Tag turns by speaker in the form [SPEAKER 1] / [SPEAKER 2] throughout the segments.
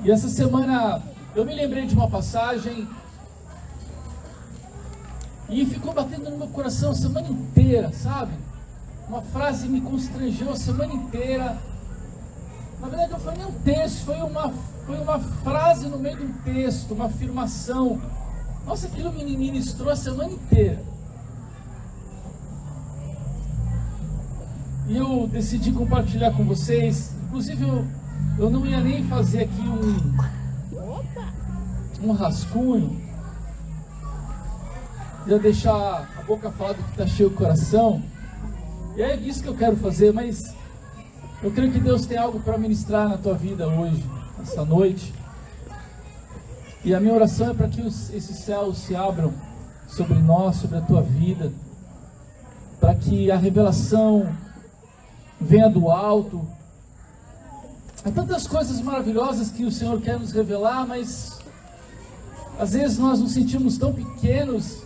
[SPEAKER 1] E essa semana eu me lembrei de uma passagem e ficou batendo no meu coração a semana inteira, sabe? Uma frase me constrangeu a semana inteira. Na verdade não foi nem um texto, foi uma frase no meio de um texto, uma afirmação. Nossa, aquilo me ministrou a semana inteira. E eu decidi compartilhar com vocês. Inclusive eu não ia nem fazer aqui um rascunho. Ia deixar a boca falar do que está cheio o coração. E é isso que eu quero fazer, mas eu creio que Deus tem algo para ministrar na tua vida hoje, essa noite. E a minha oração é para que esses céus se abram sobre nós, sobre a tua vida, para que a revelação venha do alto. Há tantas coisas maravilhosas que o Senhor quer nos revelar, mas às vezes nós nos sentimos tão pequenos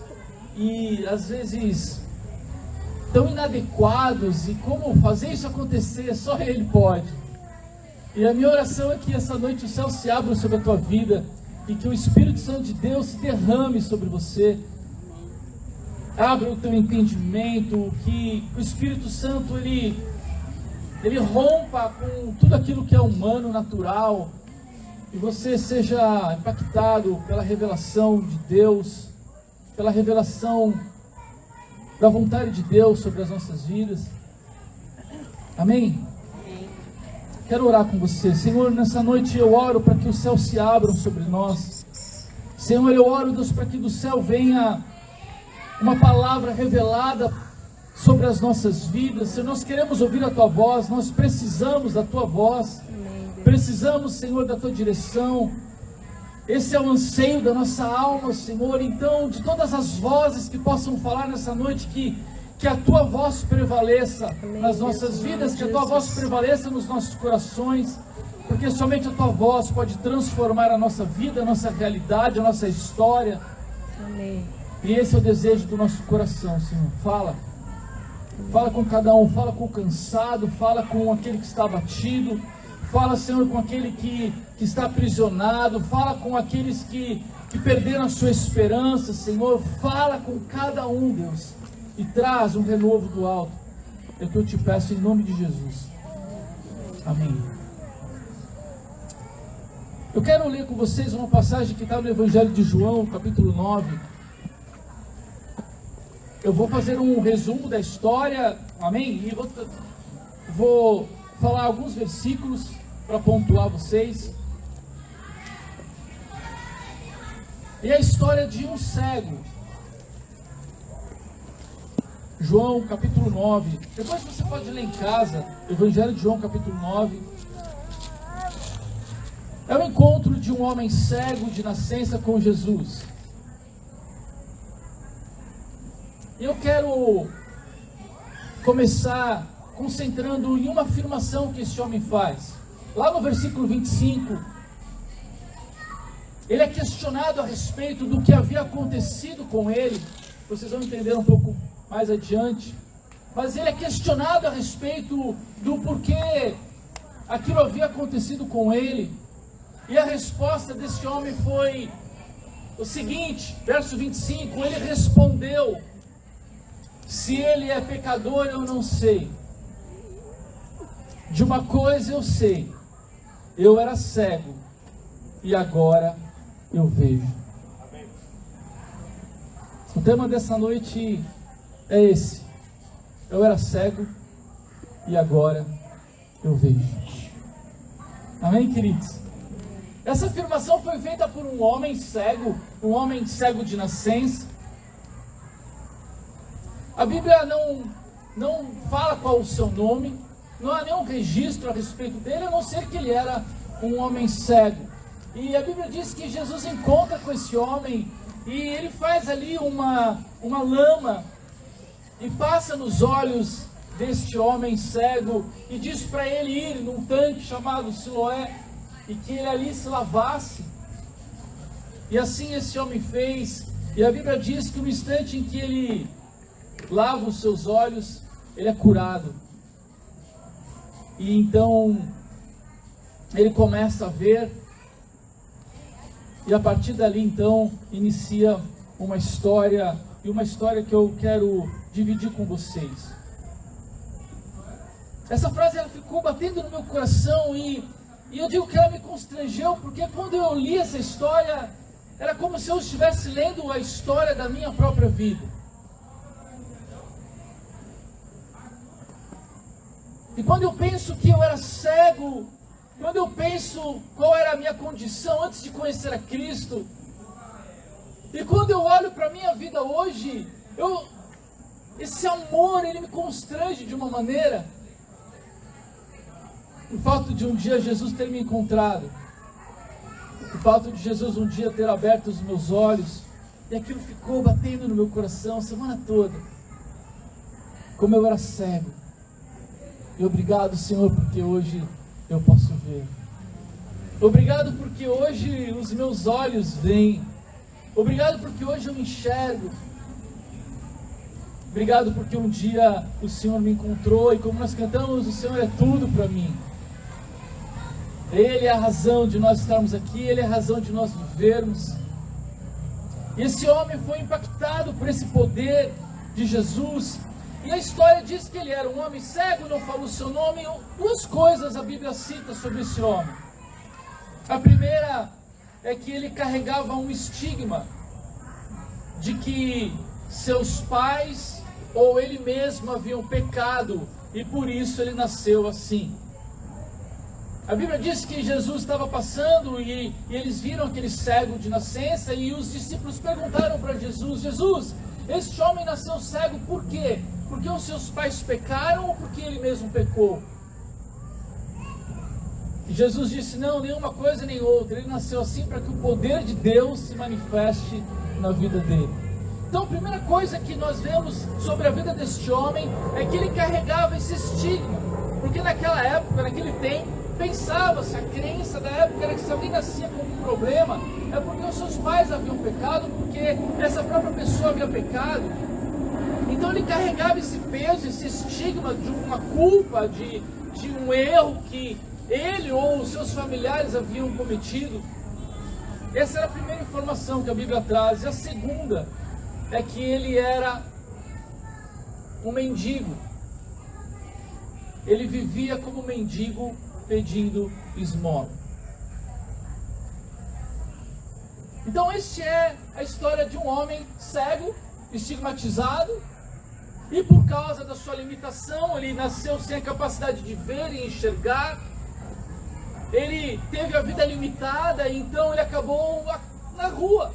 [SPEAKER 1] e às vezes tão inadequados, e como fazer isso acontecer, só Ele pode. E a minha oração é que essa noite o céu se abra sobre a tua vida e que o Espírito Santo de Deus se derrame sobre você, abra o teu entendimento, que o Espírito Santo ele rompa com tudo aquilo que é humano, natural, e você seja impactado pela revelação de Deus, pela revelação da vontade de Deus sobre as nossas vidas. Amém? Quero orar com você. Senhor, nessa noite eu oro para que os céus se abram sobre nós. Senhor, eu oro, Deus, para que do céu venha uma palavra revelada sobre as nossas vidas. Senhor, nós queremos ouvir a Tua voz, nós precisamos da Tua voz. Precisamos, Senhor, da Tua direção. Esse é o anseio da nossa alma, Senhor. Então, de todas as vozes que possam falar nessa noite, que a Tua voz prevaleça nas nossas vidas, que a Tua voz prevaleça nos nossos corações, porque somente a Tua voz pode transformar a nossa vida, a nossa realidade, a nossa história.
[SPEAKER 2] Amém.
[SPEAKER 1] E esse é o desejo do nosso coração, Senhor. Fala com cada um, fala com o cansado, fala com aquele que está abatido, fala, Senhor, com aquele que está aprisionado, fala com aqueles que perderam a sua esperança, Senhor. Fala com cada um, Deus, e traz um renovo do alto. É o que eu te peço em nome de Jesus. Amém. Eu quero ler com vocês uma passagem que está no Evangelho de João, capítulo 9. Eu vou fazer um resumo da história, amém? E vou falar alguns versículos para pontuar vocês. E a história de um cego. João capítulo 9. Depois você pode ler em casa, Evangelho de João capítulo 9. É o encontro de um homem cego de nascença com Jesus. E eu quero começar concentrando em uma afirmação que esse homem faz. Lá no versículo 25, ele é questionado a respeito do que havia acontecido com ele. Vocês vão entender um pouco mais adiante. Mas ele é questionado a respeito do porquê aquilo havia acontecido com ele. E a resposta desse homem foi o seguinte, verso 25, ele respondeu: se ele é pecador, eu não sei. De uma coisa eu sei, eu era cego e agora eu vejo. O tema dessa noite é esse: eu era cego e agora eu vejo. Amém, queridos? Essa afirmação foi feita por um homem cego de nascença. A Bíblia não fala qual o seu nome, não há nenhum registro a respeito dele, a não ser que ele era um homem cego. E a Bíblia diz que Jesus encontra com esse homem e ele faz ali uma lama e passa nos olhos deste homem cego e diz para ele ir num tanque chamado Siloé e que ele ali se lavasse. E assim esse homem fez. E a Bíblia diz que no instante em que ele lava os seus olhos, ele é curado. E então ele começa a ver, E a partir dali, então, inicia uma história, e uma história que eu quero dividir com vocês. Essa frase ela ficou batendo no meu coração e eu digo que ela me constrangeu, porque quando eu li essa história, era como se eu estivesse lendo a história da minha própria vida. E quando eu penso que eu era cego, quando eu penso qual era a minha condição antes de conhecer a Cristo, e quando eu olho para a minha vida hoje, esse amor, ele me constrange de uma maneira, o fato de um dia Jesus ter me encontrado, o fato de Jesus um dia ter aberto os meus olhos, e aquilo ficou batendo no meu coração a semana toda, como eu era cego. E obrigado, Senhor, porque hoje eu posso ver. Obrigado porque hoje os meus olhos veem. Obrigado porque hoje eu me enxergo. Obrigado porque um dia o Senhor me encontrou e como nós cantamos, o Senhor é tudo para mim. Ele é a razão de nós estarmos aqui, Ele é a razão de nós vivermos. E esse homem foi impactado por esse poder de Jesus. E a história diz que ele era um homem cego, não falou o seu nome. Duas coisas a Bíblia cita sobre esse homem. A primeira é que ele carregava um estigma de que seus pais ou ele mesmo haviam pecado e por isso ele nasceu assim. A Bíblia diz que Jesus estava passando e eles viram aquele cego de nascença e os discípulos perguntaram para Jesus: Jesus, este homem nasceu cego por quê? Porque os seus pais pecaram ou porque ele mesmo pecou? E Jesus disse: não, nenhuma coisa nem outra. Ele nasceu assim para que o poder de Deus se manifeste na vida dele. Então a primeira coisa que nós vemos sobre a vida deste homem é que ele carregava esse estigma. Porque naquela época, naquele tempo, pensava-se, a crença da época era que se alguém nascia com um problema, é porque os seus pais haviam pecado, porque essa própria pessoa havia pecado. Então ele carregava esse peso, esse estigma de uma culpa, de um erro que ele ou os seus familiares haviam cometido. Essa era a primeira informação que a Bíblia traz. E a segunda é que ele era um mendigo. Ele vivia como mendigo pedindo esmola. Então esta é a história de um homem cego, estigmatizado, e por causa da sua limitação, ele nasceu sem a capacidade de ver e enxergar, ele teve a vida limitada, e então ele acabou na rua.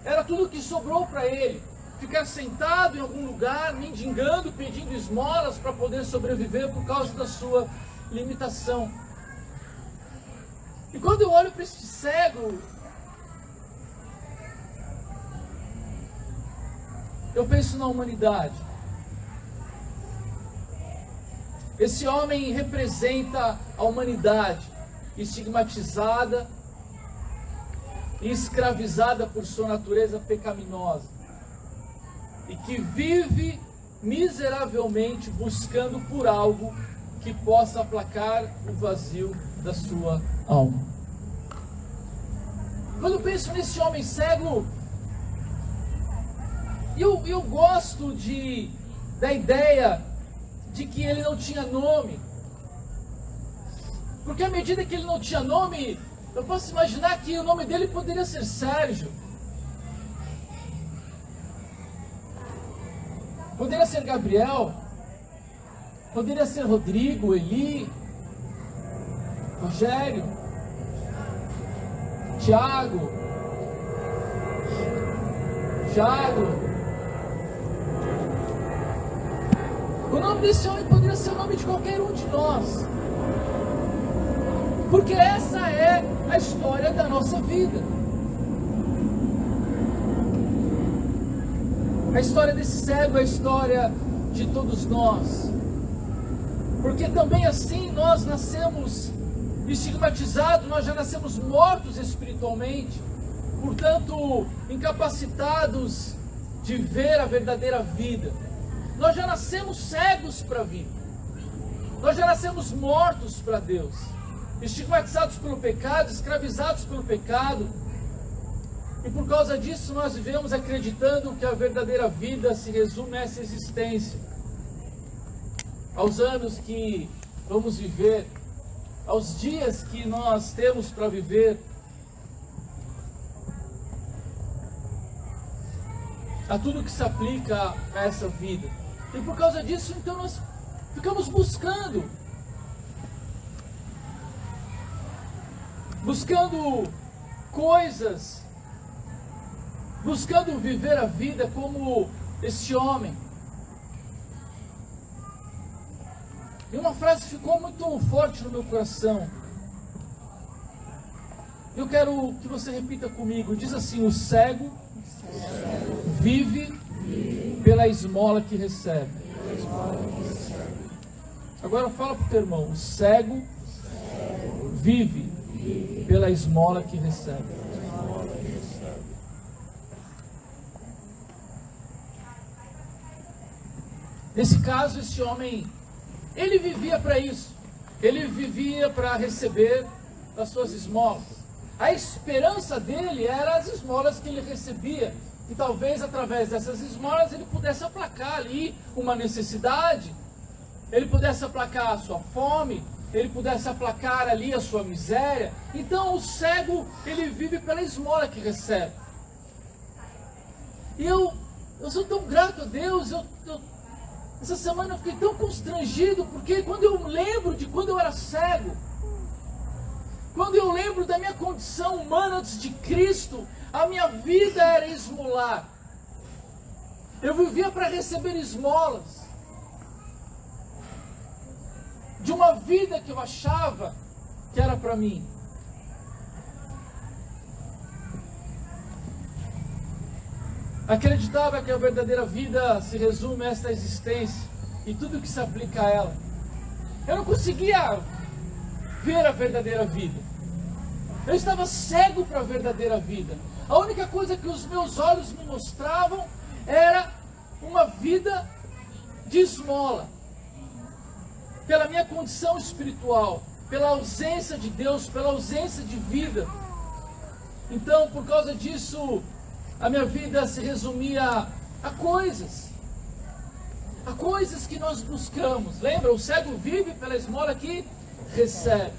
[SPEAKER 1] Era tudo que sobrou para ele, ficar sentado em algum lugar, mendigando, pedindo esmolas para poder sobreviver por causa da sua limitação. E quando eu olho para este cego, eu penso na humanidade. Esse homem representa a humanidade, estigmatizada e escravizada por sua natureza pecaminosa, e que vive miseravelmente buscando por algo que possa aplacar o vazio da sua alma. Quando eu penso nesse homem cego, eu gosto da ideia de que ele não tinha nome. Porque à medida que ele não tinha nome, eu posso imaginar que o nome dele poderia ser Sérgio. Poderia ser Gabriel. Poderia ser Rodrigo, Eli, Rogério, Tiago. O nome desse homem poderia ser o nome de qualquer um de nós. Porque essa é a história da nossa vida. A história desse cego é a história de todos nós. Porque também assim nós nascemos estigmatizados, nós já nascemos mortos espiritualmente, portanto incapacitados de ver a verdadeira vida. Nós já nascemos cegos para a vida. Nós já nascemos mortos para Deus. estigmatizados pelo pecado, escravizados pelo pecado. E por causa disso nós vivemos acreditando que a verdadeira vida se resume a essa existência, aos anos que vamos viver, aos dias que nós temos para viver, a tudo que se aplica a essa vida. E por causa disso, então, nós ficamos buscando coisas, buscando viver a vida como esse homem. E uma frase ficou muito forte no meu coração. Eu quero que você repita comigo. Diz assim: o cego vive pela esmola que recebe. Agora fala para o teu irmão: o cego vive pela esmola que recebe. Nesse caso, esse homem, ele vivia para isso. Ele vivia para receber as suas esmolas. A esperança dele era as esmolas que ele recebia. E talvez através dessas esmolas ele pudesse aplacar ali uma necessidade. Ele pudesse aplacar a sua fome. Ele pudesse aplacar ali a sua miséria. Então o cego, ele vive pela esmola que recebe. E eu sou tão grato a Deus. Essa semana eu fiquei tão constrangido, porque quando eu lembro de quando eu era cego, quando eu lembro da minha condição humana antes de Cristo, a minha vida era esmolar. Eu vivia para receber esmolas de uma vida que eu achava que era para mim. Acreditava que a verdadeira vida se resume a esta existência e tudo que se aplica a ela. Eu não conseguia ver a verdadeira vida. Eu estava cego para a verdadeira vida. A única coisa que os meus olhos me mostravam era uma vida de esmola. Pela minha condição espiritual, pela ausência de Deus, pela ausência de vida. Então, por causa disso, a minha vida se resumia a coisas que nós buscamos. Lembra? O cego vive pela esmola que recebe.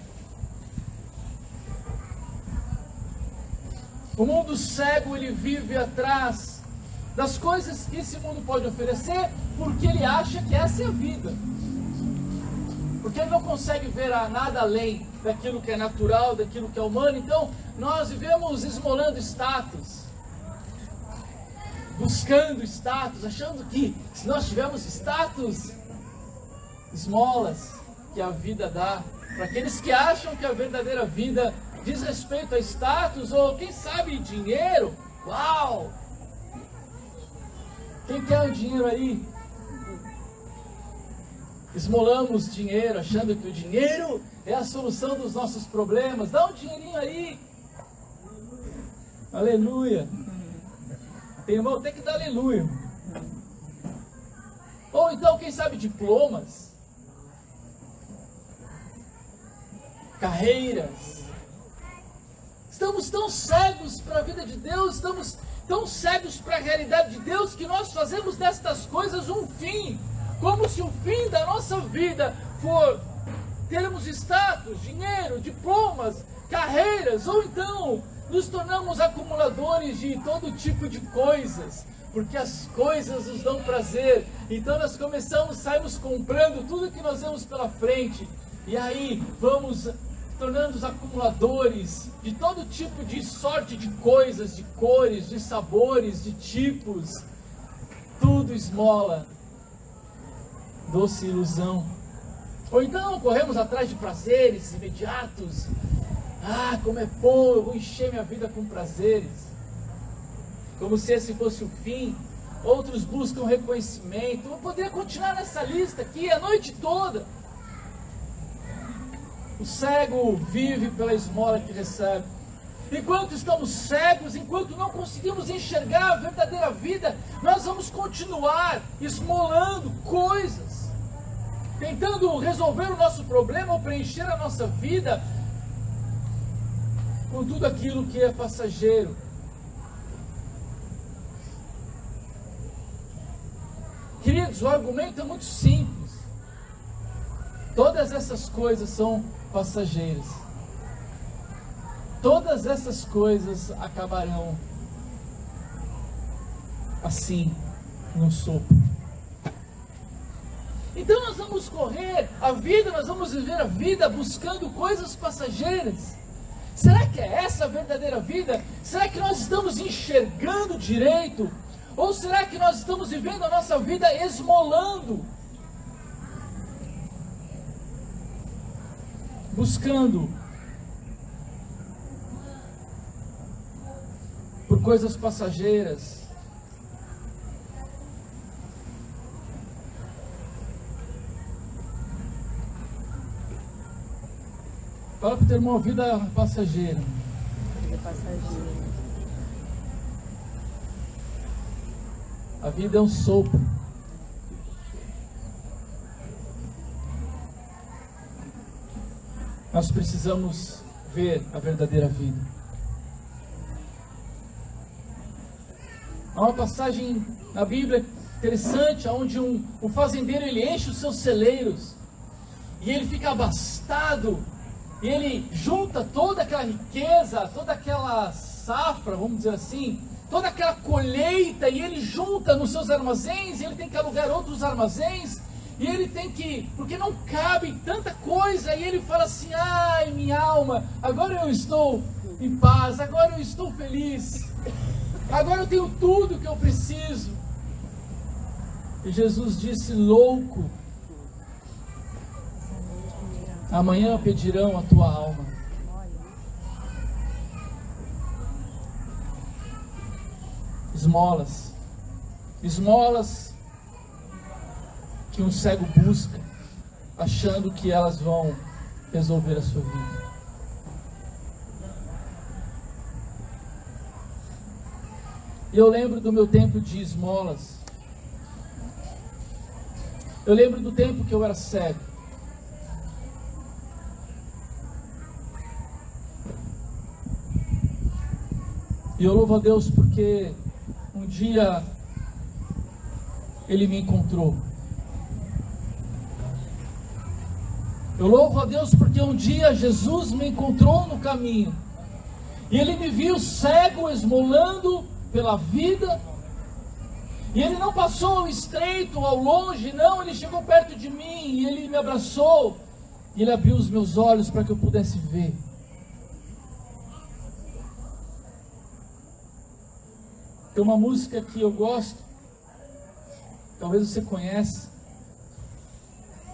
[SPEAKER 1] O mundo cego, ele vive atrás das coisas que esse mundo pode oferecer, porque ele acha que essa é a vida. Porque ele não consegue ver nada além daquilo que é natural, daquilo que é humano. Então, nós vivemos esmolando status, buscando status, achando que se nós tivermos status, esmolas que a vida dá, para aqueles que acham que a verdadeira vida diz respeito a status, ou quem sabe dinheiro. Uau! Quem quer o dinheiro aí? Esmolamos dinheiro, achando que o dinheiro é a solução dos nossos problemas. Dá um dinheirinho aí. Aleluia. Tem irmão, tem que dar aleluia. Ou então, quem sabe, diplomas, carreiras. Estamos tão cegos para a vida de Deus, estamos tão cegos para a realidade de Deus, que nós fazemos destas coisas um fim. Como se o fim da nossa vida for termos status, dinheiro, diplomas, carreiras, ou então nos tornamos acumuladores de todo tipo de coisas, porque as coisas nos dão prazer. Então nós saímos comprando tudo que nós vemos pela frente, e aí vamos tornando-nos acumuladores de todo tipo de sorte de coisas, de cores, de sabores, de tipos. Tudo esmola, doce ilusão. Ou então corremos atrás de prazeres imediatos. Ah, como é bom, eu vou encher minha vida com prazeres. Como se esse fosse o fim. Outros buscam reconhecimento. Eu poderia continuar nessa lista aqui a noite toda. O cego vive pela esmola que recebe. Enquanto estamos cegos, enquanto não conseguimos enxergar a verdadeira vida, nós vamos continuar esmolando coisas, tentando resolver o nosso problema ou preencher a nossa vida com tudo aquilo que é passageiro. Queridos, o argumento é muito simples. Todas essas coisas são passageiras. Todas essas coisas acabarão assim, num sopro. Então nós vamos correr a vida, nós vamos viver a vida buscando coisas passageiras. Será que é essa a verdadeira vida? Será que nós estamos enxergando direito? Ou será que nós estamos vivendo a nossa vida esmolando? Buscando por coisas passageiras. Fala para o teu irmão, vida passageira.
[SPEAKER 2] Vida passageira.
[SPEAKER 1] A vida é um sopro. Nós precisamos ver a verdadeira vida. Há uma passagem na Bíblia interessante, onde um fazendeiro ele enche os seus celeiros e ele fica abastado. E ele junta toda aquela riqueza, toda aquela safra, vamos dizer assim, toda aquela colheita, e ele junta nos seus armazéns, e ele tem que alugar outros armazéns, e ele tem que, porque não cabe tanta coisa, e ele fala assim: ai, minha alma, agora eu estou em paz, agora eu estou feliz, agora eu tenho tudo que eu preciso. E Jesus disse: louco, amanhã pedirão a tua alma. Esmolas. Esmolas que um cego busca, achando que elas vão resolver a sua vida. E eu lembro do meu tempo de esmolas. Eu lembro do tempo que eu era cego. E eu louvo a Deus porque um dia Ele me encontrou. Eu louvo a Deus porque um dia Jesus me encontrou no caminho. E Ele me viu cego, esmolando pela vida. E Ele não passou ao estreito, ao longe, não. Ele chegou perto de mim e Ele me abraçou. E Ele abriu os meus olhos para que eu pudesse ver. Tem uma música que eu gosto, talvez você conheça,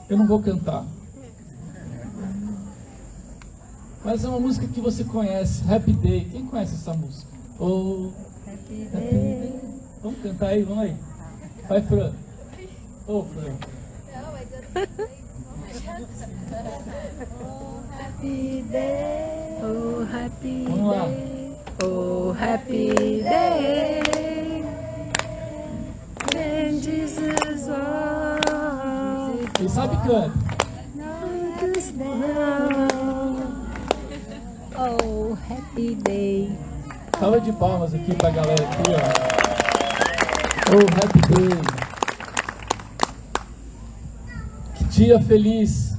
[SPEAKER 1] eu não vou cantar, mas é uma música que você conhece, Happy Day. Quem conhece essa música? Oh, Happy Day. Vamos cantar aí, vamos aí. Vai, Fran. Ô, Fran.
[SPEAKER 3] Não, mas eu não sei.
[SPEAKER 2] Happy day, oh happy
[SPEAKER 1] Vamos lá.
[SPEAKER 2] day, oh happy day, when Jesus was.
[SPEAKER 1] Quem sabe canta.
[SPEAKER 2] Oh happy day.
[SPEAKER 1] Salva de palmas aqui pra galera aqui, ó. Oh, Happy Day. Que dia feliz.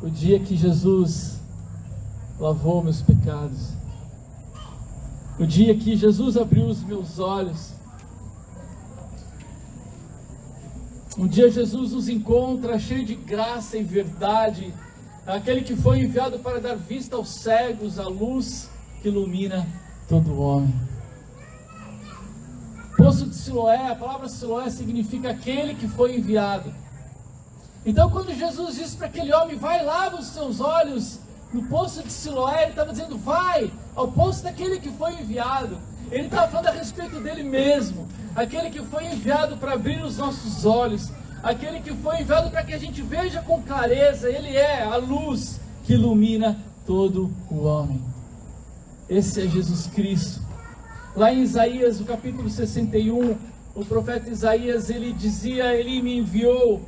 [SPEAKER 1] O dia que Jesus lavou meus pecados. O dia que Jesus abriu os meus olhos. Um dia Jesus nos encontra cheio de graça e verdade. Aquele que foi enviado para dar vista aos cegos, a luz que ilumina todo homem. Poço de Siloé, a palavra Siloé significa aquele que foi enviado. Então quando Jesus disse para aquele homem: vai, lava os seus olhos no poço de Siloé, ele estava dizendo: vai ao poço daquele que foi enviado. Ele estava falando a respeito dele mesmo, aquele que foi enviado para abrir os nossos olhos, aquele que foi enviado para que a gente veja com clareza. Ele é a luz que ilumina todo o homem. Esse é Jesus Cristo. Lá em Isaías, no capítulo 61, o profeta Isaías, ele dizia: ele me enviou,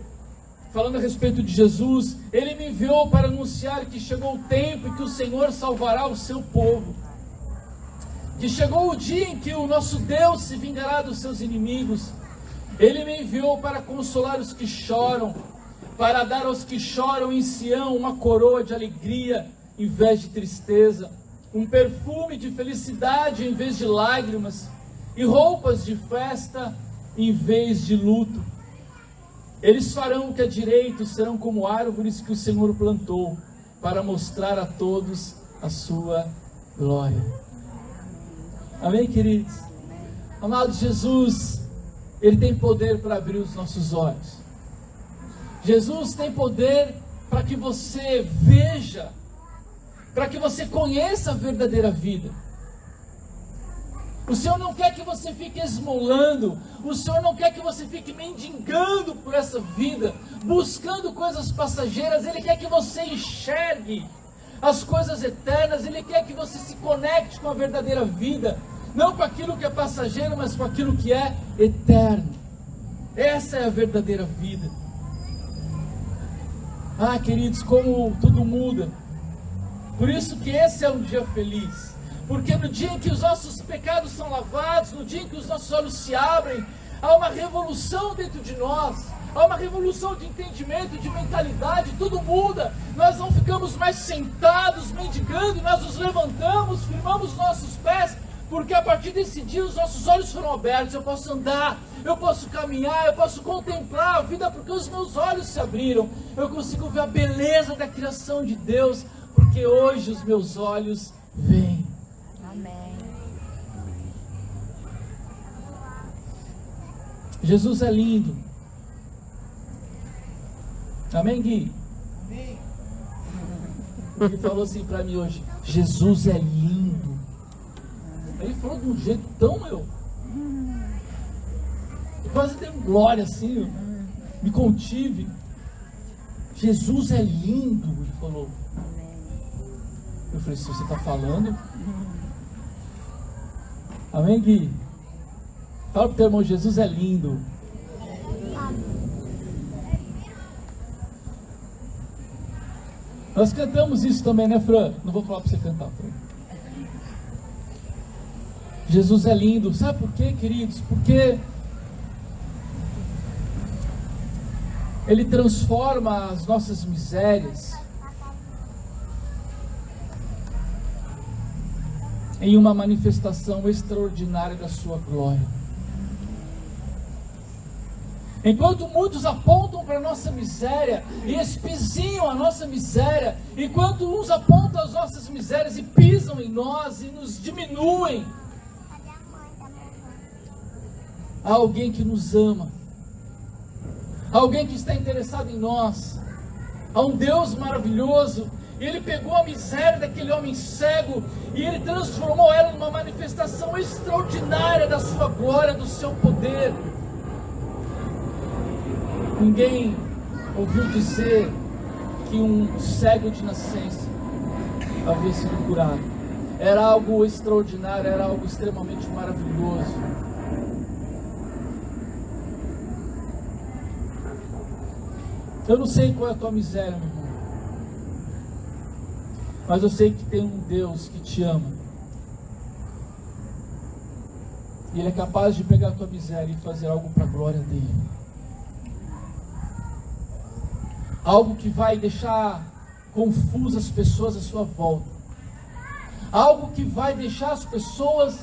[SPEAKER 1] falando a respeito de Jesus, ele me enviou para anunciar que chegou o tempo em que o Senhor salvará o seu povo. que chegou o dia em que o nosso Deus se vingará dos seus inimigos. Ele me enviou para consolar os que choram, para dar aos que choram em Sião uma coroa de alegria em vez de tristeza, um perfume de felicidade em vez de lágrimas, e roupas de festa em vez de luto. Eles farão que a direita serão como árvores que o Senhor plantou, para mostrar a todos a sua glória. Amém, queridos? Amado, Jesus, Ele tem poder para abrir os nossos olhos. Jesus tem poder para que você veja, para que você conheça a verdadeira vida. O Senhor não quer que você fique esmolando, o Senhor não quer que você fique mendigando por essa vida, buscando coisas passageiras. Ele quer que você enxergue as coisas eternas. Ele quer que você se conecte com a verdadeira vida, não com aquilo que é passageiro, mas com aquilo que é eterno. Essa é a verdadeira vida. Ah, queridos, como tudo muda. Por isso que esse é um dia feliz. Porque no dia em que os nossos pecados são lavados, no dia em que os nossos olhos se abrem, há uma revolução dentro de nós, há uma revolução de entendimento, de mentalidade, tudo muda. Nós não ficamos mais sentados, mendigando, nós nos levantamos, firmamos nossos pés, porque a partir desse dia os nossos olhos foram abertos. Eu posso andar, eu posso caminhar, eu posso contemplar a vida, porque os meus olhos se abriram. Eu consigo ver a beleza da criação de Deus, porque hoje os meus olhos veem.
[SPEAKER 2] Amém.
[SPEAKER 1] Jesus é lindo. Amém, Gui? Amém. Ele falou assim para mim hoje: Jesus é lindo. Ele falou de um jeito tão eu quase dei glória assim, me contive. Jesus é lindo, ele falou. Eu falei: se você está falando. Amém, Gui? Fala pro teu irmão: Jesus é lindo. Nós cantamos isso também, né, Fran? Não vou falar para você cantar, Fran. Jesus é lindo. Sabe por quê, queridos? Porque Ele transforma as nossas misérias em uma manifestação extraordinária da sua glória. Enquanto muitos apontam para a nossa miséria e espizinham a nossa miséria, enquanto uns apontam as nossas misérias e pisam em nós e nos diminuem, há alguém que nos ama, há alguém que está interessado em nós, há um Deus maravilhoso. E Ele pegou a miséria daquele homem cego e Ele transformou ela numa manifestação extraordinária da sua glória, do seu poder. Ninguém ouviu dizer que um cego de nascença havia sido curado. Era algo extraordinário, era algo extremamente maravilhoso. Eu não sei qual é a tua miséria, meu irmão, mas eu sei que tem um Deus que te ama. E Ele é capaz de pegar a tua miséria e fazer algo para a glória dEle. Algo que vai deixar confusas as pessoas à sua volta. Algo que vai deixar as pessoas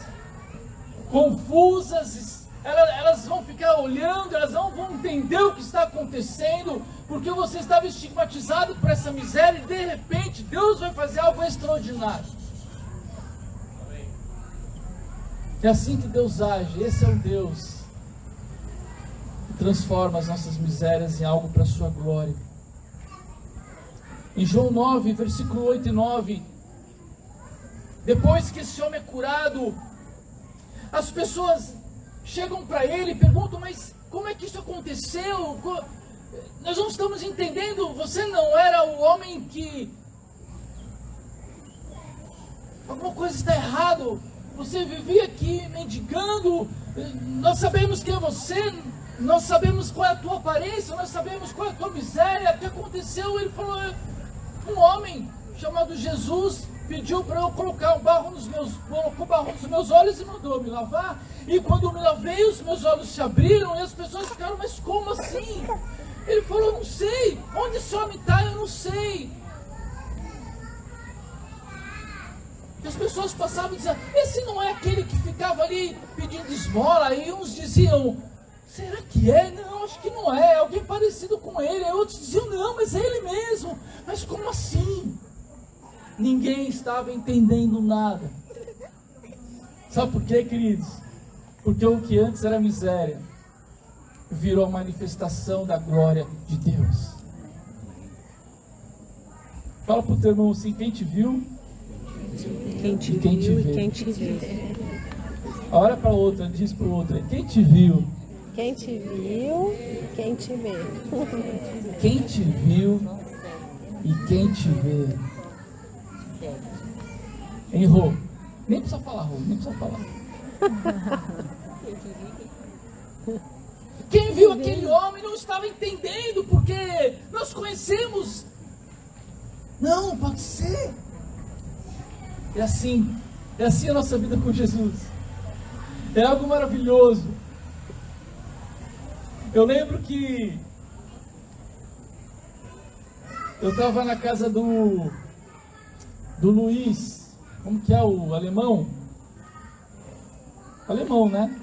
[SPEAKER 1] confusas. Elas vão ficar olhando, elas não vão entender o que está acontecendo, porque você estava estigmatizado por essa miséria e de repente Deus vai fazer algo extraordinário. É assim que Deus age. Esse é o Deus que transforma as nossas misérias em algo para a sua glória. Em João 9, versículo 8 e 9, depois que esse homem é curado, as pessoas chegam para ele e perguntam: mas como é que isso aconteceu? Nós não estamos entendendo. Você não era o homem que... alguma coisa está errado. Você vivia aqui mendigando. Nós sabemos quem é você. Nós sabemos qual é a tua aparência. Nós sabemos qual é a tua miséria. O que aconteceu? Ele falou: um homem chamado Jesus pediu para eu colocar colocou barro nos meus olhos e mandou eu me lavar. E quando eu me lavei, os meus olhos se abriram e as pessoas ficaram, mas como assim? Ele falou, não sei, onde esse homem está, eu não sei. E as pessoas passavam e diziam, esse não é aquele que ficava ali pedindo esmola? E uns diziam, será que é? Não, acho que não é, alguém parecido com ele. Aí outros diziam, não, mas é ele mesmo. Mas como assim? Ninguém estava entendendo nada. Sabe por quê, queridos? Porque o que antes era miséria virou a manifestação da glória de Deus. Fala pro teu irmão assim, quem te viu?
[SPEAKER 2] Quem te
[SPEAKER 1] quem te
[SPEAKER 2] viu
[SPEAKER 1] vê.
[SPEAKER 2] e quem te vê.
[SPEAKER 1] Olha para outra, diz para o outro, quem te viu?
[SPEAKER 2] Quem te viu, quem te vê.
[SPEAKER 1] Quem te viu e quem te vê. Hein, Rô? Nem precisa falar, Rô, nem precisa falar. Quem viu aquele homem não estava entendendo, porque nós conhecemos. Não, pode ser. É assim a nossa vida com Jesus. É algo maravilhoso. Eu lembro que eu estava na casa do Luiz, como que é o alemão? Alemão, né?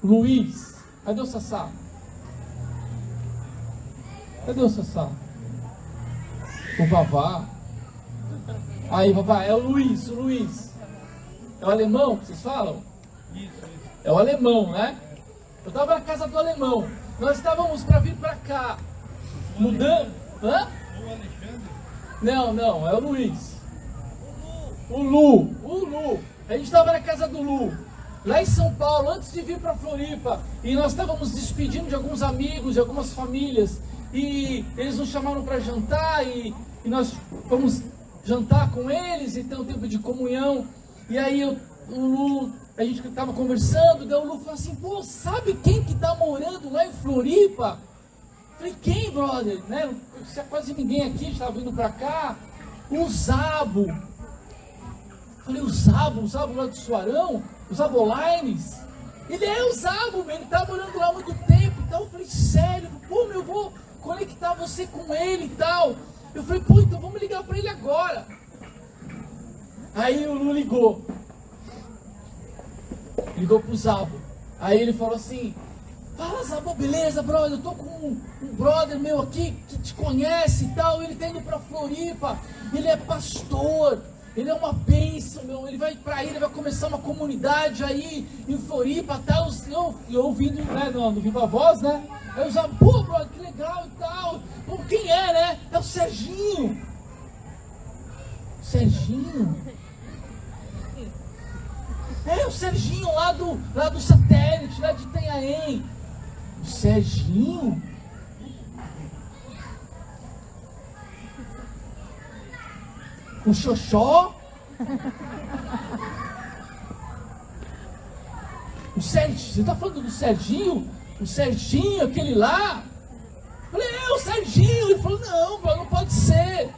[SPEAKER 1] Luiz. Cadê o Sassá? Cadê o Sassá? O Vavá. Aí, Vavá, é o Luiz, o Luiz. É o alemão que vocês falam? Isso. É o alemão, né? Eu estava na casa do alemão. Nós estávamos para vir para cá. Mudando. Hã? O Alexandre? Não, é o Luiz. O Lu. A gente estava na casa do Lu, lá em São Paulo, antes de vir para Floripa. E nós estávamos despedindo de alguns amigos, de algumas famílias. E eles nos chamaram para jantar e nós fomos jantar com eles e ter um tempo de comunhão. E aí o Lu, a gente estava conversando, daí o Lu falou assim, pô, sabe quem que está morando lá em Floripa? Eu falei, quem, brother? Né? Quase ninguém aqui estava vindo para cá. O Zabo. Eu falei, o Zabo lá do Suarão, o Zabolines. Ele é o Zabo, ele está morando lá há muito tempo. Então eu falei, sério? Pô, eu vou conectar você com ele e tal. Eu falei, pô, então vamos ligar para ele agora. Aí o Lu ligou pro Zabo. Aí ele falou assim, fala Zabo, beleza, brother, eu tô com um brother meu aqui que te conhece e tal, ele tá indo pra Floripa, ele é pastor, ele é uma bênção, meu, ele vai pra aí, ele vai começar uma comunidade aí em Floripa, tal, eu ouvindo, né, no Viva Voz, né, aí o Zabo, pô, brother, que legal e tal, pô, quem é, né, é o Serginho. É o Serginho lá do satélite, lá de Itanhaém. O Serginho? O Xoxó? O Serginho, você está falando do Serginho? O Serginho, aquele lá? Eu falei, é o Serginho. Ele falou, não pode ser.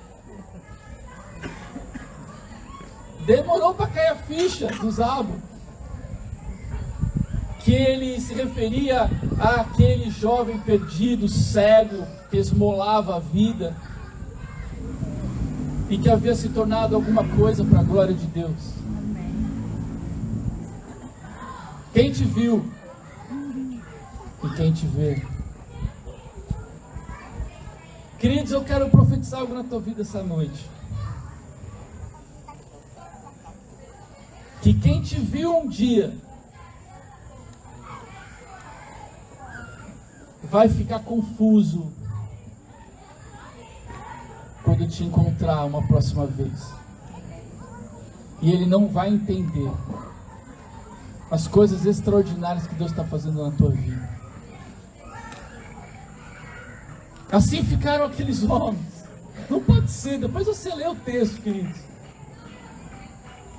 [SPEAKER 1] Demorou para cair a ficha do Zabo, que ele se referia àquele jovem perdido, cego, que esmolava a vida e que havia se tornado alguma coisa para a glória de Deus. Quem te viu e quem te vê. Queridos, eu quero profetizar algo na tua vida essa noite. Que quem te viu um dia vai ficar confuso quando te encontrar uma próxima vez. E ele não vai entender as coisas extraordinárias que Deus está fazendo na tua vida. Assim ficaram aqueles homens. Não pode ser, depois você lê o texto, queridos.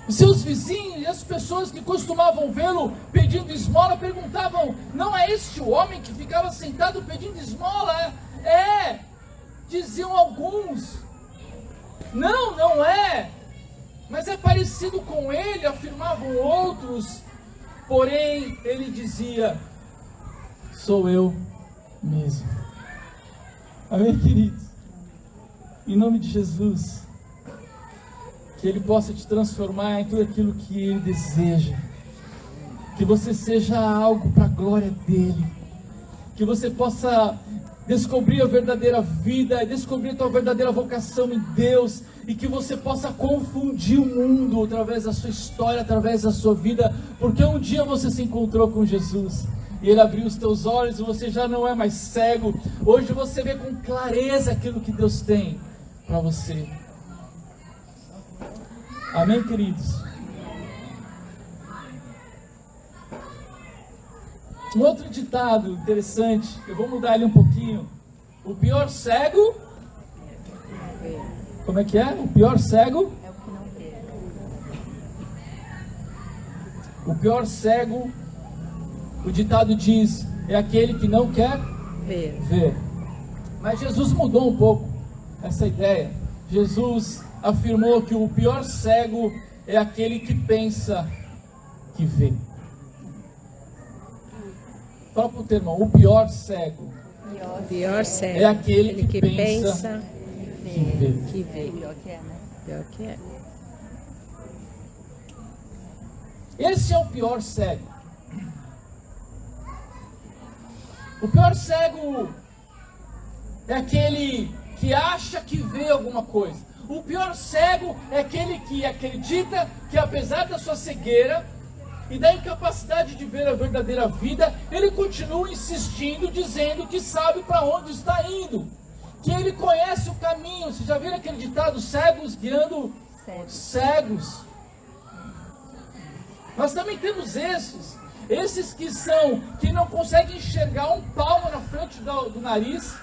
[SPEAKER 1] Os seus vizinhos e as pessoas que costumavam vê-lo pedindo esmola perguntavam, não é este o homem que ficava sentado pedindo esmola? É, diziam alguns. Não, não é. Mas é parecido com ele, afirmavam outros. Porém, ele dizia: sou eu mesmo. Amém, queridos? Em nome de Jesus, que Ele possa te transformar em tudo aquilo que Ele deseja. Que você seja algo para a glória dEle. Que você possa descobrir a verdadeira vida, descobrir a tua verdadeira vocação em Deus, e que você possa confundir o mundo através da sua história, através da sua vida, porque um dia você se encontrou com Jesus, e Ele abriu os teus olhos, e você já não é mais cego. Hoje você vê com clareza aquilo que Deus tem para você. Amém, queridos? Um outro ditado interessante, eu vou mudar ele um pouquinho. O pior cego... Como é que é? O pior cego...
[SPEAKER 3] É o que não vê.
[SPEAKER 1] O pior cego, o ditado diz, é aquele que não quer ver. Mas Jesus mudou um pouco essa ideia. Jesus afirmou que o pior cego é aquele que pensa que vê. Fala pro teu irmão, o pior cego
[SPEAKER 2] Pior cego
[SPEAKER 1] é aquele que pensa
[SPEAKER 2] que
[SPEAKER 1] vê.
[SPEAKER 2] que vê.
[SPEAKER 3] Pior que é, né?
[SPEAKER 2] Pior que é.
[SPEAKER 1] Esse é o pior cego. O pior cego é aquele que acha que vê alguma coisa. O pior cego é aquele que acredita que, apesar da sua cegueira e da incapacidade de ver a verdadeira vida, ele continua insistindo, dizendo que sabe para onde está indo, que ele conhece o caminho. Vocês já viram aquele ditado, cegos guiando cegos? Nós também temos esses que não conseguem enxergar um palmo na frente do nariz,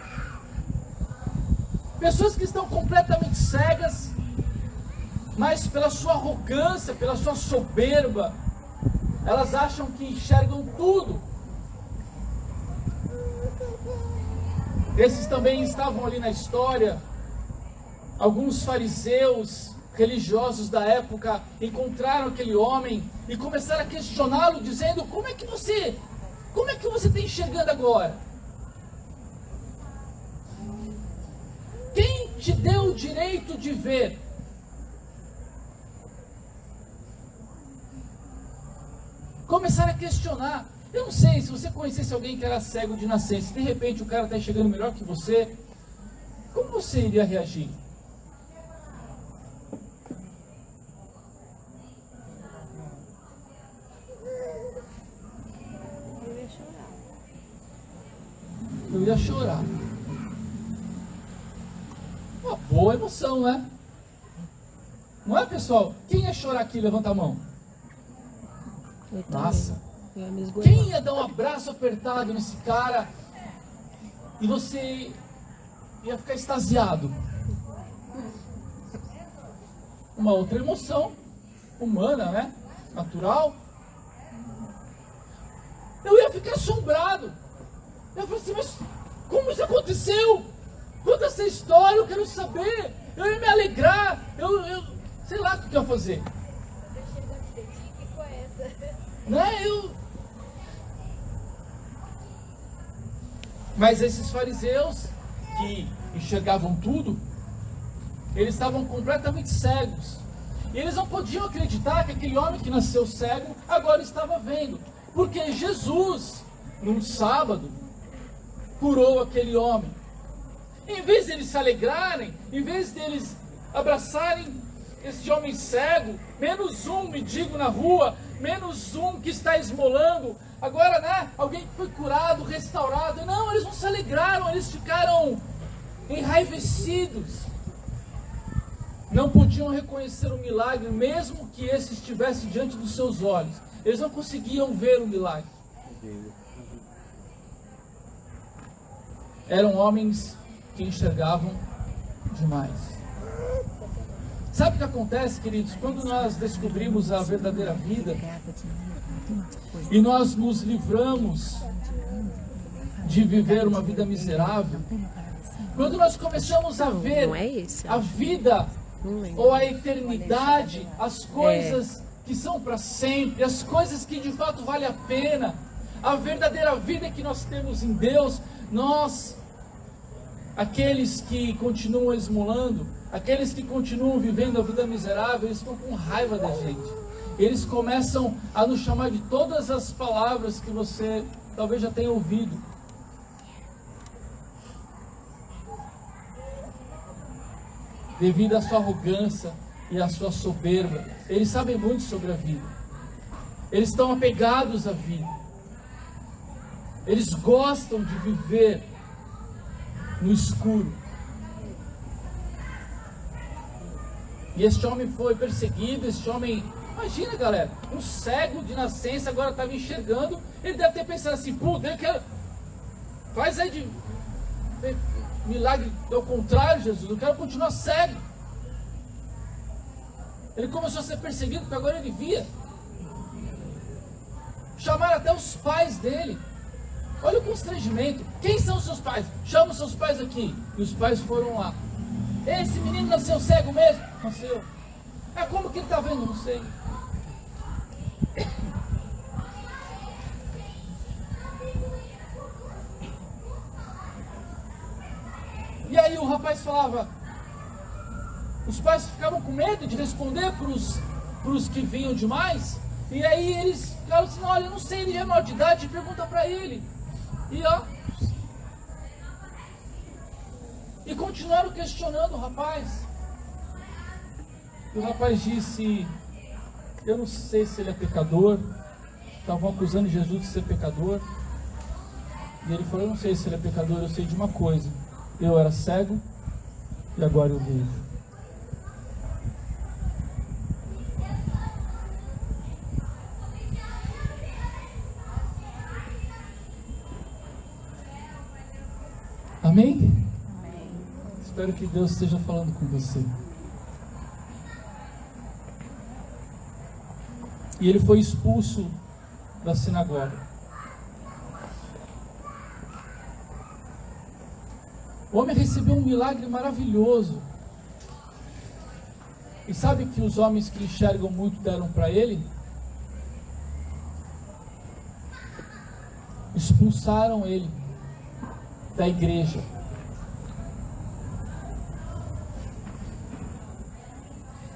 [SPEAKER 1] pessoas que estão completamente cegas, mas pela sua arrogância, pela sua soberba, elas acham que enxergam tudo. Esses também estavam ali na história. Alguns fariseus religiosos da época encontraram aquele homem e começaram a questioná-lo, dizendo: como é que você está enxergando agora? Quem te deu o direito de ver? Começaram a questionar. Eu não sei, se você conhecesse alguém que era cego de nascença, de repente o cara está enxergando melhor que você, como você iria reagir? Eu ia chorar. Uma boa emoção, né? Não é, pessoal? Quem ia chorar aqui? Levanta a mão. Nossa. Quem ia dar um abraço apertado nesse cara e você ia ficar extasiado? Uma outra emoção humana, né? Natural. Eu ia ficar assombrado. Eu falei assim: mas como isso aconteceu? Conta essa história, eu quero saber. Eu ia me alegrar. Eu sei lá o que eu ia fazer. Né? Mas esses fariseus que enxergavam tudo, eles estavam completamente cegos. E eles não podiam acreditar que aquele homem que nasceu cego agora estava vendo. Porque Jesus, num sábado, curou aquele homem. Em vez de eles se alegrarem, em vez deles abraçarem esse homem cego, menos um mendigo na rua, menos um que está esmolando, agora, né, alguém que foi curado, restaurado. Não, eles não se alegraram, eles ficaram enraivecidos. Não podiam reconhecer o milagre, mesmo que esse estivesse diante dos seus olhos. Eles não conseguiam ver o milagre. Eram homens que enxergavam demais. Sabe o que acontece, queridos? Quando nós descobrimos a verdadeira vida e nós nos livramos de viver uma vida miserável, quando nós começamos a ver a vida ou a eternidade, as coisas que são para sempre, as coisas que de fato valem a pena, a verdadeira vida que nós temos em Deus, nós, aqueles que continuam esmolando, aqueles que continuam vivendo a vida miserável, eles ficam com raiva da gente. Eles começam a nos chamar de todas as palavras que você talvez já tenha ouvido. Devido à sua arrogância e à sua soberba, eles sabem muito sobre a vida. Eles estão apegados à vida. Eles gostam de viver no escuro. E este homem foi perseguido, este homem, imagina galera, um cego de nascença agora estava enxergando, ele deve ter pensado assim, puta, eu quero, faz aí de milagre ao contrário, Jesus, eu quero continuar cego. Ele começou a ser perseguido, porque agora ele via. Chamaram até os pais dele. Olha o constrangimento. Quem são os seus pais? Chama os seus pais aqui. E os pais foram lá. Esse menino nasceu cego mesmo? Nasceu. Como que ele está vendo? Não sei. E aí o rapaz falava, os pais ficavam com medo de responder para os que vinham demais. E aí eles ficaram assim, olha, eu não sei, ele é maior de idade, pergunta para ele. E continuaram questionando o rapaz. E o rapaz disse, eu não sei se ele é pecador. Estavam acusando Jesus de ser pecador. E ele falou, eu não sei se ele é pecador, eu sei de uma coisa. Eu era cego e agora eu vejo. Amém?
[SPEAKER 2] Amém.
[SPEAKER 1] Espero que Deus esteja falando com você. E ele foi expulso da sinagoga. O homem recebeu um milagre maravilhoso. E sabe que os homens que enxergam muito deram para ele? Expulsaram ele da igreja.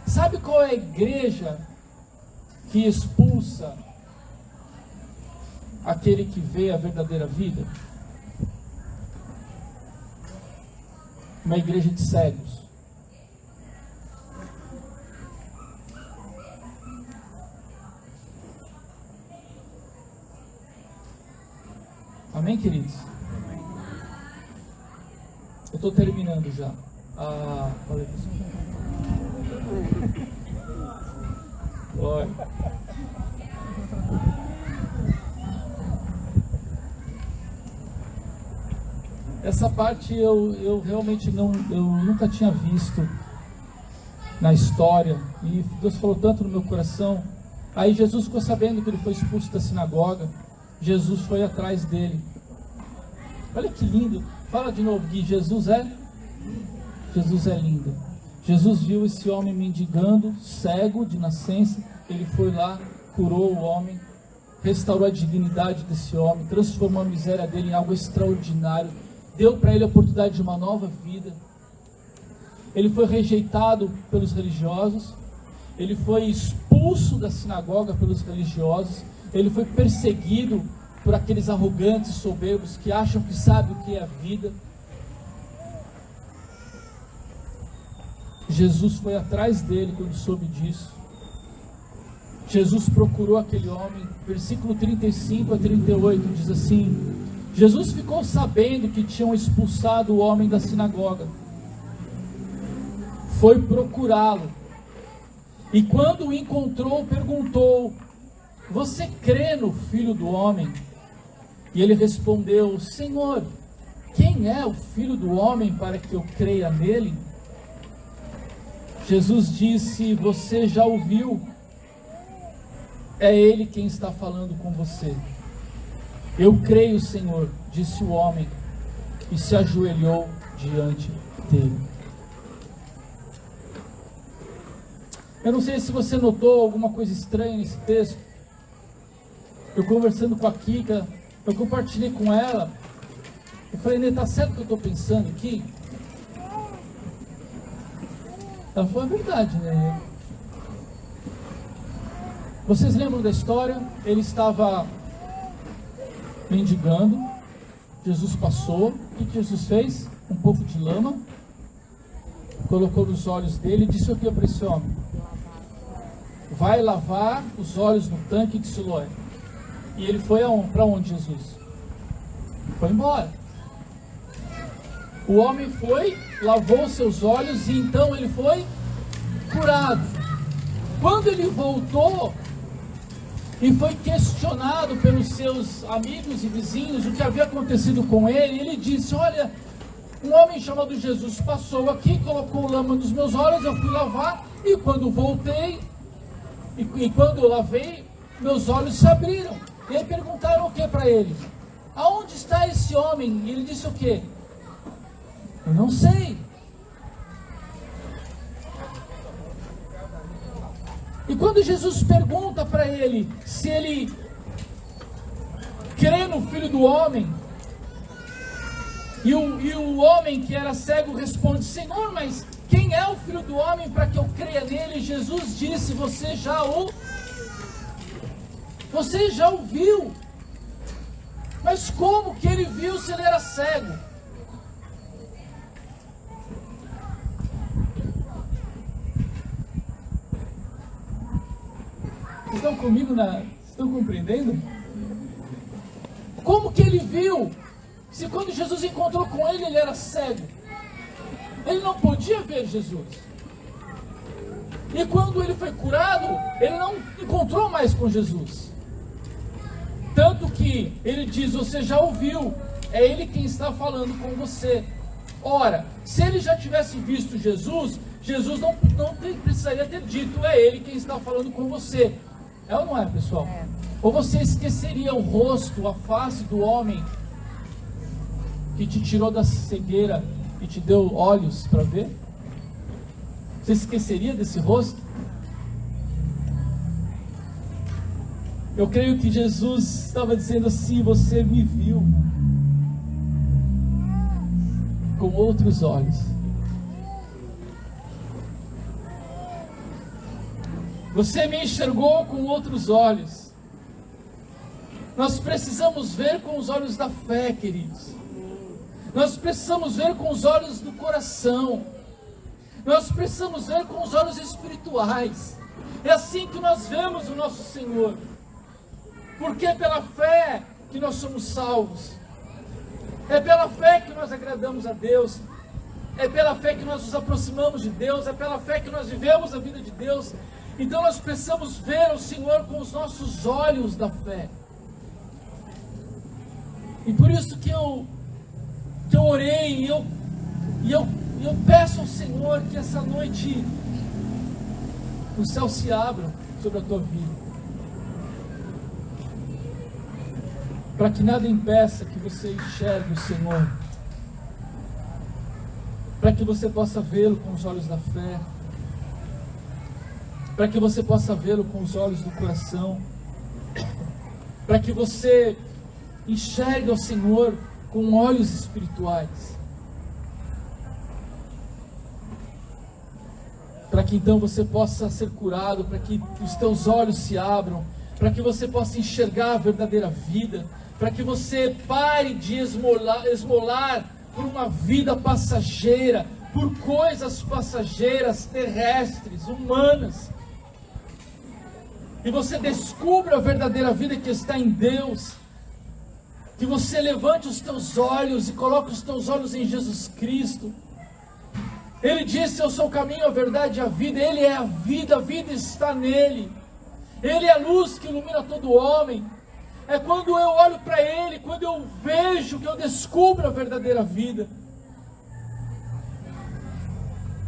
[SPEAKER 1] Sabe qual é a igreja que expulsa aquele que vê a verdadeira vida? Uma igreja de cegos. Amém, queridos? Eu estou terminando já. Falei para você. Glória. Essa parte eu realmente eu nunca tinha visto na história. E Deus falou tanto no meu coração. Aí Jesus ficou sabendo que ele foi expulso da sinagoga. Jesus foi atrás dele. Olha que lindo. Fala de novo, Gui. Jesus é lindo. Jesus viu esse homem mendigando, cego de nascença. Ele foi lá, curou o homem, restaurou a dignidade desse homem, transformou a miséria dele em algo extraordinário, deu para ele a oportunidade de uma nova vida. Ele foi rejeitado pelos religiosos, ele foi expulso da sinagoga pelos religiosos, ele foi perseguido por aqueles arrogantes, soberbos que acham que sabem o que é a vida. Jesus foi atrás dele quando soube disso. Jesus procurou aquele homem. Versículo 35 a 38 diz assim: Jesus ficou sabendo que tinham expulsado o homem da sinagoga. Foi procurá-lo. E quando o encontrou, perguntou: você crê no Filho do Homem? E ele respondeu: Senhor, quem é o Filho do Homem para que eu creia nele? Jesus disse: você já ouviu, é ele quem está falando com você. Eu creio, Senhor, disse o homem, e se ajoelhou diante dele. Eu não sei se você notou alguma coisa estranha nesse texto. Eu conversando com a Kika, eu compartilhei com ela. Eu falei, Nê, tá certo o que eu estou pensando aqui? Ela falou, é verdade, né? Vocês lembram da história? Ele estava mendigando, Jesus passou, o que Jesus fez? Um pouco de lama, colocou nos olhos dele e disse o que para esse homem? Vai lavar os olhos no tanque de Siloé. E ele foi para onde, Jesus? Foi embora. O homem foi, lavou seus olhos e então ele foi curado. Quando ele voltou e foi questionado pelos seus amigos e vizinhos o que havia acontecido com ele, ele disse, olha, um homem chamado Jesus passou aqui, colocou lama nos meus olhos, eu fui lavar e quando voltei, e quando eu lavei, meus olhos se abriram. E aí perguntaram o que para ele? Aonde está esse homem? E ele disse o que? Eu não sei. E quando Jesus pergunta para ele se ele crê no Filho do Homem, e o homem que era cego responde, Senhor, mas quem é o Filho do Homem para que eu creia nele? Jesus disse, você já o viu. Mas como que ele viu se ele era cego? Estão comigo estão compreendendo? Como que ele viu? Se quando Jesus encontrou com ele, ele era cego. Ele não podia ver Jesus. E quando ele foi curado, ele não encontrou mais com Jesus. Tanto que ele diz, você já ouviu, é ele quem está falando com você. Ora, se ele já tivesse visto Jesus, Jesus não precisaria ter dito, é ele quem está falando com você. É ou não é, pessoal? É. Ou você esqueceria o rosto, a face do homem que te tirou da cegueira e te deu olhos para ver? Você esqueceria desse rosto? Eu creio que Jesus estava dizendo assim, você me viu com outros olhos. Você me enxergou com outros olhos. Nós precisamos ver com os olhos da fé, queridos. Nós precisamos ver com os olhos do coração. Nós precisamos ver com os olhos espirituais. É assim que nós vemos o nosso Senhor. Porque é pela fé que nós somos salvos. É pela fé que nós agradamos a Deus. É pela fé que nós nos aproximamos de Deus. É pela fé que nós vivemos a vida de Deus. Então nós precisamos ver o Senhor com os nossos olhos da fé. E por isso que eu orei e eu peço ao Senhor que essa noite os céus se abram sobre a tua vida. Para que nada impeça que você enxergue o Senhor. Para que você possa vê-lo com os olhos da fé. Para que você possa vê-lo com os olhos do coração. Para que você enxergue o Senhor com olhos espirituais. Para que então você possa ser curado, para que os teus olhos se abram, para que você possa enxergar a verdadeira vida, para que você pare de esmolar por uma vida passageira, por coisas passageiras, terrestres, humanas, e você descubra a verdadeira vida que está em Deus. Que você levante os teus olhos e coloque os teus olhos em Jesus Cristo. Ele disse, eu sou o caminho, a verdade e a vida. Ele é a vida está nele. Ele é a luz que ilumina todo homem. É quando eu olho para Ele, quando eu vejo, que eu descubro a verdadeira vida.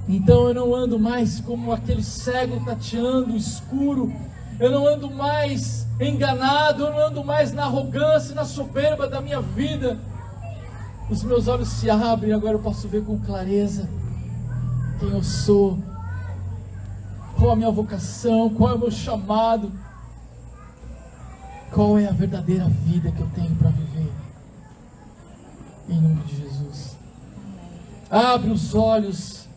[SPEAKER 1] Então eu não ando mais como aquele cego tateando o escuro. Eu não ando mais enganado, eu não ando mais na arrogância, na soberba da minha vida. Os meus olhos se abrem e agora eu posso ver com clareza quem eu sou, qual qual a minha vocação, qual é o meu chamado, qual é a verdadeira vida que eu tenho para viver. Em nome de Jesus. Abre os olhos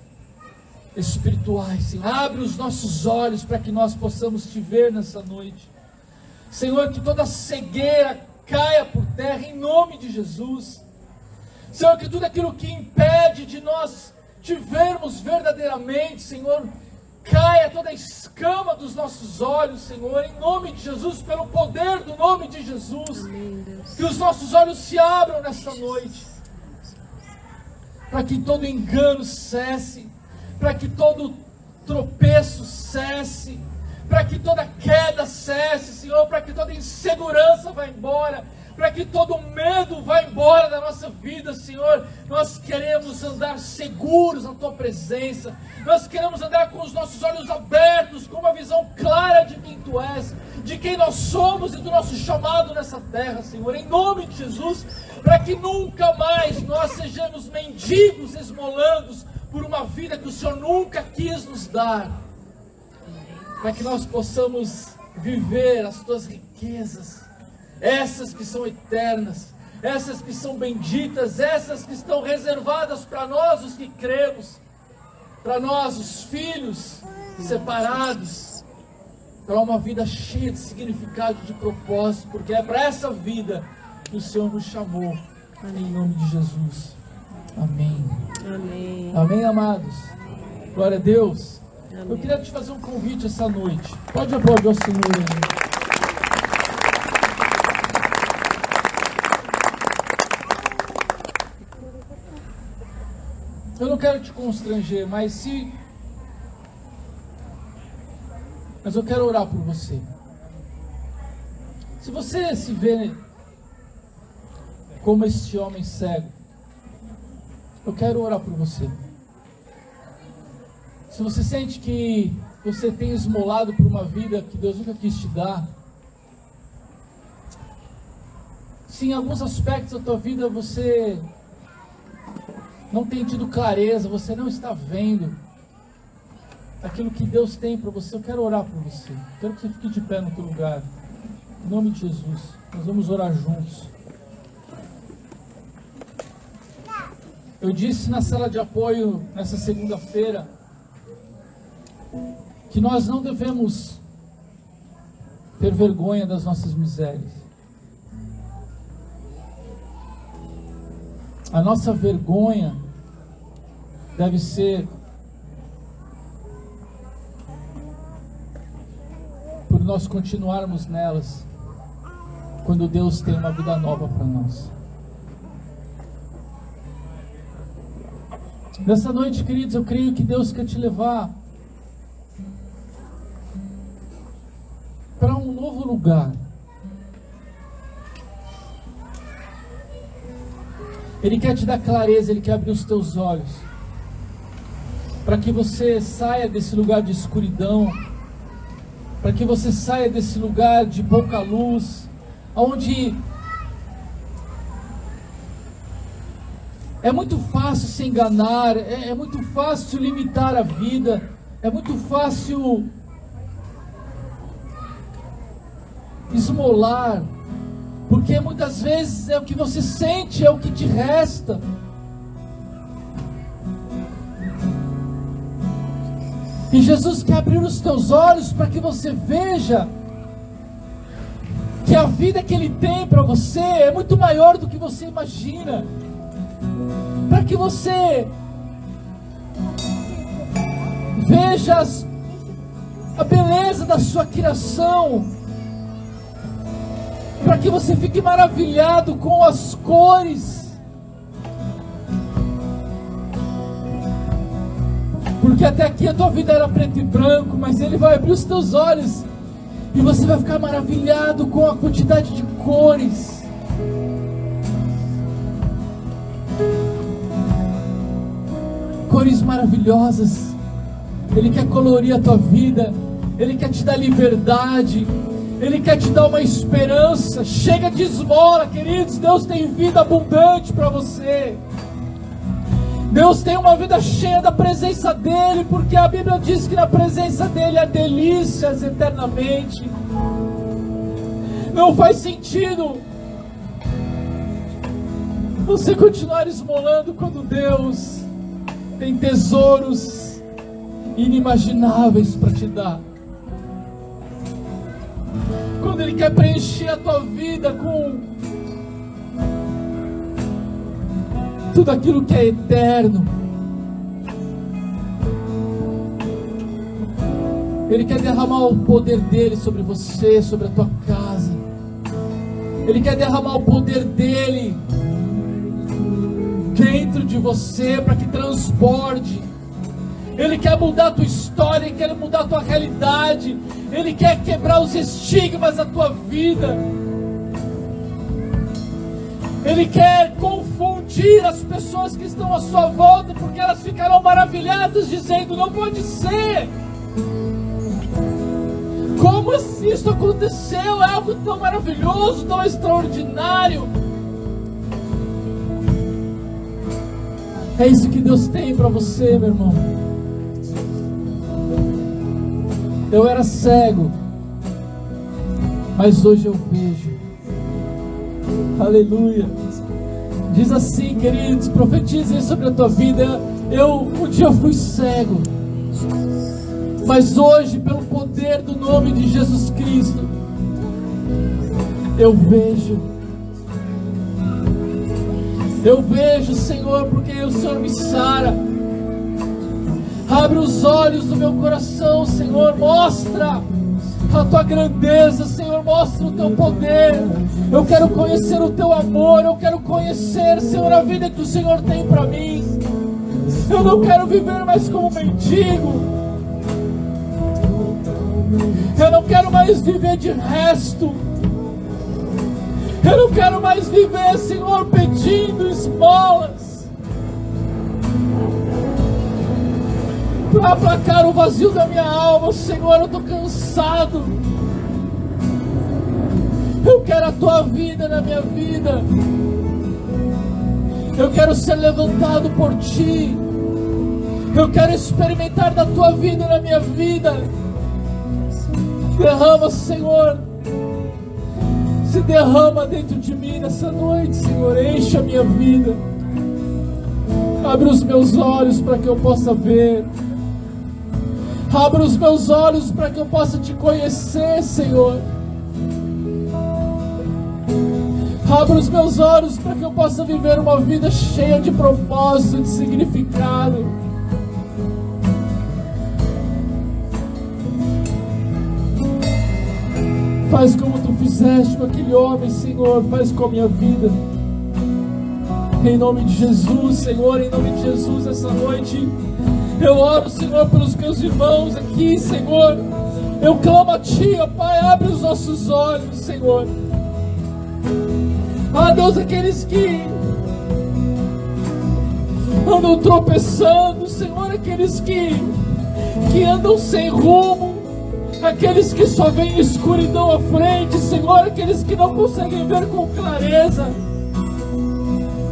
[SPEAKER 1] espirituais, Senhor. Abre os nossos olhos para que nós possamos te ver nessa noite. Senhor, que toda cegueira caia por terra em nome de Jesus. Senhor, que tudo aquilo que impede de nós te vermos verdadeiramente, Senhor, caia toda a escama dos nossos olhos, Senhor, em nome de Jesus, pelo poder do nome de Jesus. Que os nossos olhos se abram nessa noite, para que todo engano cesse, para que todo tropeço cesse, para que toda queda cesse, Senhor, para que toda insegurança vá embora, para que todo medo vá embora da nossa vida, Senhor. Nós queremos andar seguros na Tua presença, nós queremos andar com os nossos olhos abertos, com uma visão clara de quem Tu és, de quem nós somos e do nosso chamado nessa terra, Senhor, em nome de Jesus, para que nunca mais nós sejamos mendigos, esmolandos por uma vida que o Senhor nunca quis nos dar, para que nós possamos viver as Tuas riquezas, essas que são eternas, essas que são benditas, essas que estão reservadas para nós os que cremos, para nós os filhos separados, para uma vida cheia de significado, de propósito, porque é para essa vida que o Senhor nos chamou, em nome de Jesus. Amém.
[SPEAKER 2] Amém.
[SPEAKER 1] Amém, amados. Glória a Deus.
[SPEAKER 2] Amém.
[SPEAKER 1] Eu queria te fazer um convite essa noite. Pode aplaudir ao Senhor aí. Eu não quero te constranger, mas eu quero orar por você. Se você se vê como este homem cego, eu quero orar por você. Se você sente que você tem esmolado por uma vida que Deus nunca quis te dar, se em alguns aspectos da tua vida você não tem tido clareza, você não está vendo aquilo que Deus tem para você, eu quero orar por você. Quero que você fique de pé no teu lugar, em nome de Jesus. Nós vamos orar juntos. Eu disse na sala de apoio nessa segunda-feira que nós não devemos ter vergonha das nossas misérias. A nossa vergonha deve ser por nós continuarmos nelas quando Deus tem uma vida nova para nós. Nessa noite, queridos, eu creio que Deus quer te levar para um novo lugar. Ele quer te dar clareza, Ele quer abrir os teus olhos, para que você saia desse lugar de escuridão, para que você saia desse lugar de pouca luz, onde é muito fácil se enganar, é muito fácil limitar a vida, é muito fácil esmolar, porque muitas vezes é o que você sente, é o que te resta. E Jesus quer abrir os teus olhos para que você veja que a vida que Ele tem para você é muito maior do que você imagina. Para que você veja a beleza da sua criação, para que você fique maravilhado com as cores, porque até aqui a tua vida era preto e branco, mas Ele vai abrir os teus olhos e você vai ficar maravilhado com a quantidade de cores. Cores maravilhosas. Ele quer colorir a tua vida, Ele quer te dar liberdade, Ele quer te dar uma esperança. Chega de esmola, queridos. Deus tem vida abundante para você. Deus tem uma vida cheia da presença dEle, porque a Bíblia diz que na presença dEle há delícias eternamente. Não faz sentido você continuar esmolando quando Deus tem tesouros inimagináveis para te dar. Quando Ele quer preencher a tua vida com tudo aquilo que é eterno. Ele quer derramar o poder dEle sobre você, sobre a tua casa. Ele quer derramar o poder dEle dentro de você, para que transborde. Ele quer mudar a tua história, Ele quer mudar a tua realidade. Ele quer quebrar os estigmas da tua vida. Ele quer confundir as pessoas que estão à sua volta, porque elas ficarão maravilhadas, dizendo: não pode ser. Como isso aconteceu? É algo tão maravilhoso, tão extraordinário. É isso que Deus tem para você, meu irmão. Eu era cego, mas hoje eu vejo. Aleluia. Diz assim, queridos, profetizem sobre a tua vida. Um dia eu fui cego, mas hoje, pelo poder do nome de Jesus Cristo, eu vejo. Eu vejo, Senhor, porque o Senhor me sara. Abre os olhos do meu coração, Senhor. Mostra a tua grandeza, Senhor. Mostra o teu poder. Eu quero conhecer o teu amor. Eu quero conhecer, Senhor, a vida que o Senhor tem para mim. Eu não quero viver mais como mendigo. Eu não quero mais viver de resto. Eu não quero mais viver, Senhor, pedindo esmolas para aplacar o vazio da minha alma. Senhor, eu estou cansado. Eu quero a tua vida na minha vida. Eu quero ser levantado por ti. Eu quero experimentar da tua vida na minha vida. Derrama, Senhor. Se derrama dentro de mim nessa noite, Senhor. Enche a minha vida. Abre os meus olhos para que eu possa ver. Abre os meus olhos para que eu possa te conhecer, Senhor. Abre os meus olhos para que eu possa viver uma vida cheia de propósito, de significado. Faz como tu fizeste com aquele homem, Senhor. Faz com a minha vida. Em nome de Jesus, Senhor. Em nome de Jesus, essa noite eu oro, Senhor, pelos meus irmãos aqui, Senhor. Eu clamo a Ti, ó Pai. Abre os nossos olhos, Senhor. Ah, Deus, aqueles que andam tropeçando, Senhor. Aqueles que andam sem rumo. Aqueles que só veem escuridão à frente, Senhor. Aqueles que não conseguem ver com clareza.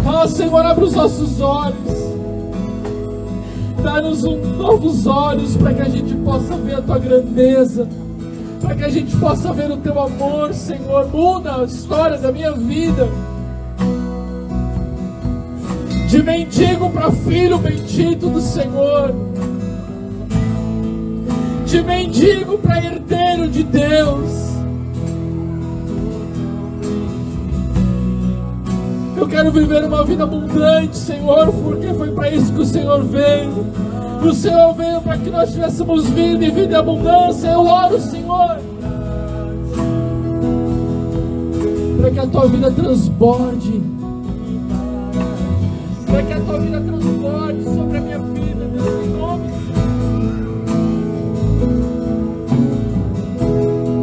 [SPEAKER 1] Ah, Senhor, abre os nossos olhos. Dá-nos novos olhos para que a gente possa ver a Tua grandeza. Para que a gente possa ver o Teu amor, Senhor. Muda a história da minha vida. De mendigo para filho bendito do Senhor. De mendigo para herdeiro de Deus. Eu quero viver uma vida abundante, Senhor, porque foi para isso que o Senhor veio. O Senhor veio para que nós tivéssemos vida e vida em abundância. Eu oro, Senhor, para que a Tua vida transborde. Para que a Tua vida transborde,